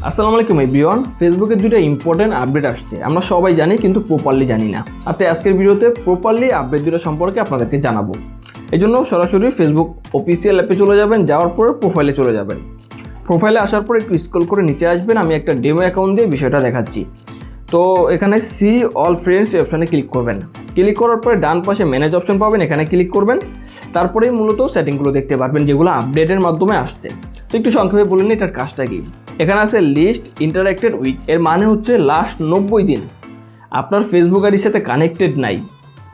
আসসালামু আলাইকুম এভরিওয়ান। ফেসবুকে দুটো ইম্পর্টেন্ট আপডেট আসছে, আমরা সবাই জানি কিন্তু প্রপারলি জানি না। আর তাই আজকের ভিডিওতে প্রপারলি আপডেট দুটো সম্পর্কে আপনাদেরকে জানাবো। এই জন্য সরাসরি ফেসবুক অফিসিয়াল অ্যাপে চলে যাবেন, যাওয়ার পরে প্রোফাইলে চলে যাবেন। প্রোফাইলে আসার পরে একটু স্ক্রল করে নিচে আসবেন। আমি একটা ডেমো অ্যাকাউন্ট দিয়ে বিষয়টা দেখাচ্ছি। তো এখানে সি অল ফ্রেন্ডস অপশানে ক্লিক করবেন। ক্লিক করার পরে ডান পাশে ম্যানেজ অপশন পাবেন, এখানে ক্লিক করবেন। তারপরেই মূলত সেটিংগুলো দেখতে পারবেন যেগুলো আপডেটের মাধ্যমে আসছে। তো একটু সংক্ষেপে বলে নিই এটার কাজটা কি। এখানে আছে লিস্ট ইন্টারেক্টেড উইথ, এর মানে হচ্ছে লাস্ট 90 দিন আপনার ফেসবুক আইডির সাথে কানেক্টেড নাই,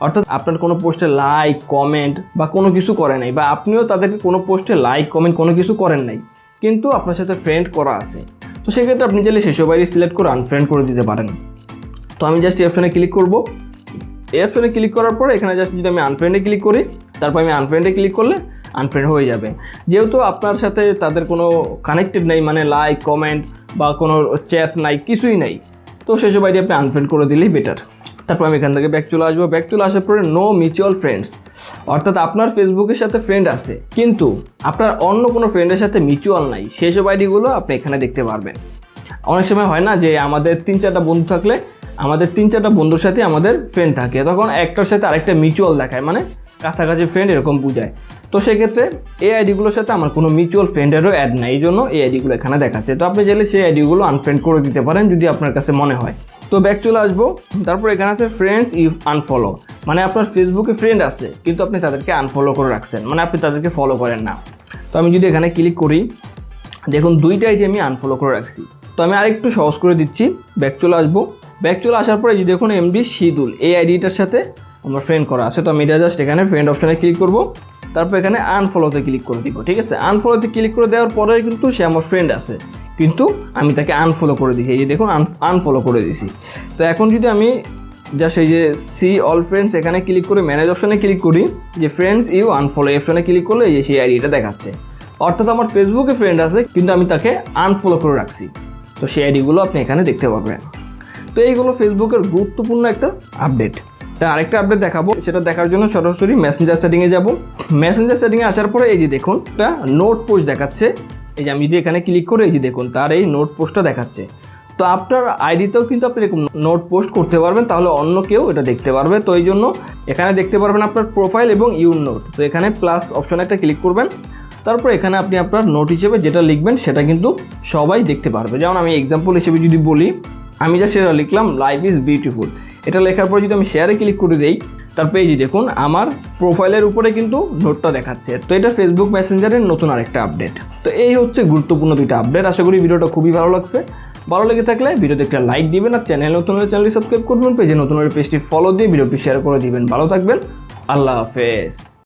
অর্থাৎ আপনার কোনো পোস্টে লাইক কমেন্ট বা কোনো কিছু করে নাই, বা আপনিও তাদেরকে কোনো পোস্টে লাইক কমেন্ট কোনো কিছু করেন নাই, কিন্তু আপনার সাথে ফ্রেন্ড করা আছে। তো সেক্ষেত্রে আপনি চাইলে সেসব আইডি সিলেক্ট করে আনফ্রেন্ড করে দিতে পারেন। তো আমি জাস্ট এই অপশনে ক্লিক করব। এই অপশনে ক্লিক করার পরে এখানে জাস্ট যদি আমি আনফ্রেন্ডে ক্লিক করি, তারপর আমি আনফ্রেন্ডে ক্লিক করলে আনফ্রেন্ড হয়ে যাবে। যেহেতু আপনার সাথে তাদের কোনো কানেক্টেড নাই, মানে লাইক কমেন্ট বা কোনো চ্যাট নাই, কিছুই নাই, তো সেসব আইডি আপনি আনফ্রেন্ড করে দিলেই বেটার। তারপর আমি এখান থেকে ব্যাক চলে আসবো। ব্যাক চলে আসার পরে নো মিউচুয়াল ফ্রেন্ডস, অর্থাৎ আপনার ফেসবুকের সাথে ফ্রেন্ড আছে কিন্তু আপনার অন্য কোনো ফ্রেন্ডের সাথে মিউচুয়াল নাই, সেসব আইডিগুলো আপনি এখানে দেখতে পারবেন। অনেক সময় হয় না যে আমাদের 3-4টা বন্ধু থাকলে আমাদের 3-4টা বন্ধুর সাথে আমাদের ফ্রেন্ড থাকে, তখন একটার সাথে আরেকটা মিউচুয়াল দেখায়, মানে কাছাকাছি ফ্রেন্ড এরকম বোঝায়। তো সেক্ষেত্রে এই আইডিগুলোর সাথে আমার কোনো মিউচুয়াল ফ্রেন্ডেরও অ্যাড নাই, এই জন্য এই আইডিগুলো এখানে দেখাচ্ছে। তো আপনি চাইলে সেই আইডিগুলো আনফ্রেন্ড করে দিতে পারেন যদি আপনার কাছে মনে হয়। তো ব্যাক চলে আসবো। তারপর এখানে আছে ফ্রেন্ডস ইউ আনফলো, মানে আপনার ফেসবুকে ফ্রেন্ড আছে কিন্তু আপনি তাদেরকে আনফলো করে রাখছেন, মানে আপনি তাদেরকে ফলো করেন না। তো আমি যদি এখানে ক্লিক করি, দেখুন 2টা আইডি আমি আনফলো করে রাখছি। তো আমি আরেকটু সহজ করে দিচ্ছি। ব্যাক চলে আসবো। ব্যাক চলে আসার পরে যে দেখুন এমডি শিদুল, এই আইডিটার সাথে আমার ফ্রেন্ড করা আছে। তো আমি এটা জাস্ট এখানে ফ্রেন্ড অপশানে ক্লিক করব। তারপর এখানে আনফলোতে ক্লিক করে দিব। ঠিক আছে, আনফলোতে ক্লিক করে দেওয়ার পরে কিন্তু সে আমার ফ্রেন্ড আছে, কিন্তু আমি তাকে আনফলো করে দিই। এই যে দেখুন আনফলো করে দিয়েছি। তো এখন যদি আমি জাস্ট এই যে সি অল ফ্রেন্ডস এখানে ক্লিক করে ম্যানেজ অপশানে ক্লিক করি, যে ফ্রেন্ডস ইউ আনফলো এই অপশানে ক্লিক করলে এই যে সেই আইডিটা দেখাচ্ছে, অর্থাৎ আমার ফেসবুকে ফ্রেন্ড আছে কিন্তু আমি তাকে আনফলো করে রাখছি। তো সেই আইডিগুলো আপনি এখানে দেখতে পারবেন। তো এইগুলো ফেসবুকের গুরুত্বপূর্ণ একটা আপডেট। তাই আরেকটা আপডেট দেখাবো, সেটা দেখার জন্য সরাসরি মেসেঞ্জার সেটিংয়ে যাব। মেসেঞ্জার সেটিংয়ে আসার পরে এই যে দেখুন একটা নোট পোস্ট দেখাচ্ছে। এই যে আমি যদি এখানে ক্লিক করে এই যে দেখুন তার এই নোট পোস্টটা দেখাচ্ছে। তো আপনার আইডিতেও কিন্তু আপনি এরকম নোট পোস্ট করতে পারবেন, তাহলে অন্য কেউ এটা দেখতে পারবে। তো এই জন্য এখানে দেখতে পারবেন আপনার প্রোফাইল এবং ইউর নোট। তো এখানে প্লাস অপশনে একটা ক্লিক করবেন। তারপর এখানে আপনি আপনার নোট হিসেবে যেটা লিখবেন সেটা কিন্তু সবাই দেখতে পারবে। যেমন আমি এক্সাম্পল হিসেবে যদি বলি, আমি যা সেটা লিখলাম লাইফ ইজ বিউটিফুল। এটা লেখার পর যদি আমি শেয়ারে ক্লিক করে দেই, তারপর এই যে দেখুন আমার প্রোফাইলের উপরে কিন্তু নোটটা দেখাচ্ছে। তো এটা ফেসবুক মেসেঞ্জারের নতুন আরেকটা আপডেট। তো এই হচ্ছে গুরুত্বপূর্ণ 2টা আপডেট। আশা করি ভিডিওটা খুবই ভালো লাগছে। ভালো লেগে থাকলে ভিডিওতে একটা লাইক দিবেন, আর চ্যানেল নতুন হলে চ্যানেলটি সাবস্ক্রাইব করবেন, পেজে নতুন হলে পেজটি ফলো দিয়ে ভিডিওটি শেয়ার করে দিবেন। ভালো থাকবেন, আল্লাহ হাফেজ।